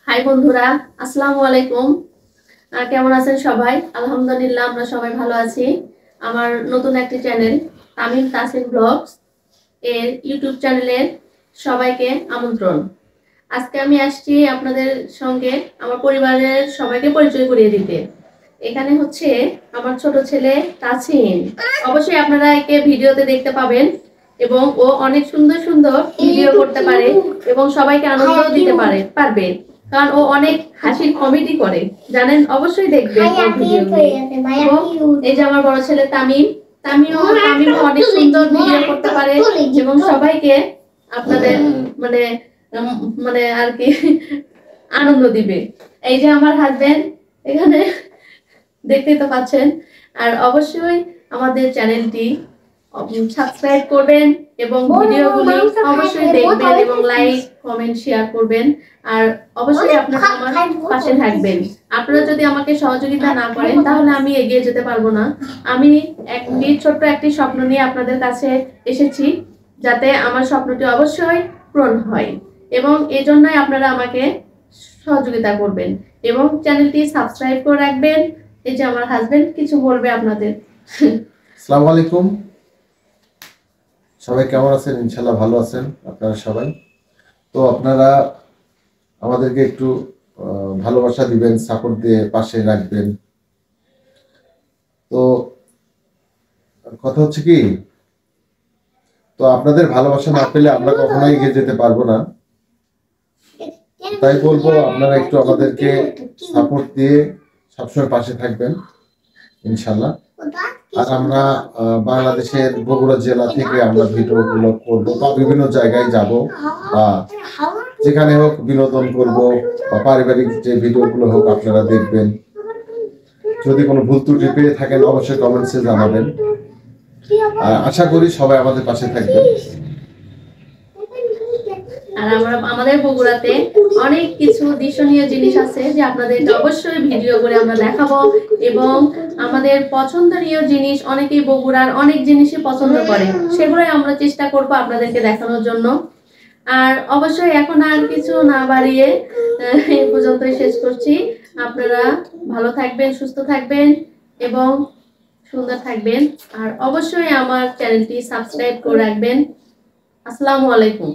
High বন্ধুরা, আসসালামু আলাইকুম। কেমন আছেন সবাই? আলহামদুলিল্লাহ, আমরা সবাই ভালো আছি। আমার নতুন একটি চ্যানেল তামিম তাসিন ব্লগস এর ইউটিউব চ্যানেলের সবাইকে আমন্ত্রণ। আজকে আমি আসছি আপনাদের সঙ্গে আমার পরিবারের সবাইকে পরিচয় করিয়ে দিতে। এখানে হচ্ছে আমার ছোট ছেলে তাসিন। অবশ্যই আপনারা একে ভিডিওতে দেখতে পাবেন এবং ও অনেক সুন্দর সুন্দর ভিডিও করতে পারে এবং সবাইকে আনন্দ দিতে পারবে, কারণ ও অনেক হাসির কমেডি করে, জানেন। অবশ্যই দেখবেন ওর ভিডিওগুলো। এবং এই যে আমার বড় ছেলে তামিমও অনেক সুন্দর ভিডিও করতে পারে এবং সবাইকে আপনাদের মানে মানে আর কি আনন্দ দিবে। এই যে আমার হাজবেন্ড এখানে, দেখতেই তো পাচ্ছেন। আর অবশ্যই আমাদের চ্যানেলটি সাবস্ক্রাইব করবেন এবং ভিডিওগুলি অবশ্যই দেখবেন এবং লাইক কমেন্ট শেয়ার করবেন। আর অবশ্যই আপনারা আমার পাশে থাকবেন। আপনারা যদি আমাকে সহযোগিতা না করেন তাহলে আমি এগিয়ে যেতে পারবো না। আমি ছোট্ট একটি স্বপ্ন নিয়ে আপনাদের কাছে এসেছি, যাতে আমার স্বপ্নটি অবশ্যই পূরণ হয় এবং এজন্যই আপনারা আমাকে সহযোগিতা করবেন এবং চ্যানেলটি সাবস্ক্রাইব করে রাখবেন। এই যে আমার হাজবেন্ড কিছু বলবে আপনাদের। আসসালামু আলাইকুম, সবাই কেমন আছেন? ইনশাল্লাহ ভালো আছেন আপনারা সবাই। তো আপনারা আমাদেরকে একটু ভালোবাসা দিবেন, সাপোর্ট দিয়ে পাশে রাখবেন। তো কথা হচ্ছে কি, তো আপনাদের ভালোবাসা না পেলে আমরা কখনোই এগিয়ে যেতে পারবো না। তাই বলবো, আপনারা একটু আমাদেরকে সাপোর্ট দিয়ে সবসময় পাশে থাকবেন ইনশাল্লাহ। আর আমরা বাংলাদেশের বগুড়া জেলা থেকে আমরা ভিডিওগুলো করবো বা বিভিন্ন জায়গায় যাব, যেখানে হোক বিনোদন করব বা পারিবারিক যে ভিডিওগুলো হোক আপনারা দেখবেন। যদি কোনো ভুল ত্রুটি পেয়ে থাকেন অবশ্যই কমেন্টসে জানাবেন। আশা করি সবাই আমাদের পাশে থাকবেন। আর আমাদের বগুড়াতে অনেক কিছু দর্শনীয় জিনিস আছে যে আপনাদের অবশ্যই ভিডিও করে আমরা দেখাবো এবং আমাদের পছন্দনীয় জিনিস, অনেকেই বগুড়ার অনেক জিনিসই পছন্দ করে, সেগুলোই আমরা চেষ্টা করব আপনাদেরকে দেখানোর জন্য। আর অবশ্যই এখন আর কিছু না বাড়িয়ে এই পর্যন্তই শেষ করছি। আপনারা ভালো থাকবেন, সুস্থ থাকবেন এবং সুন্দর থাকবেন। আর অবশ্যই আমার চ্যানেলটি সাবস্ক্রাইব করে রাখবেন। আসসালামু আলাইকুম।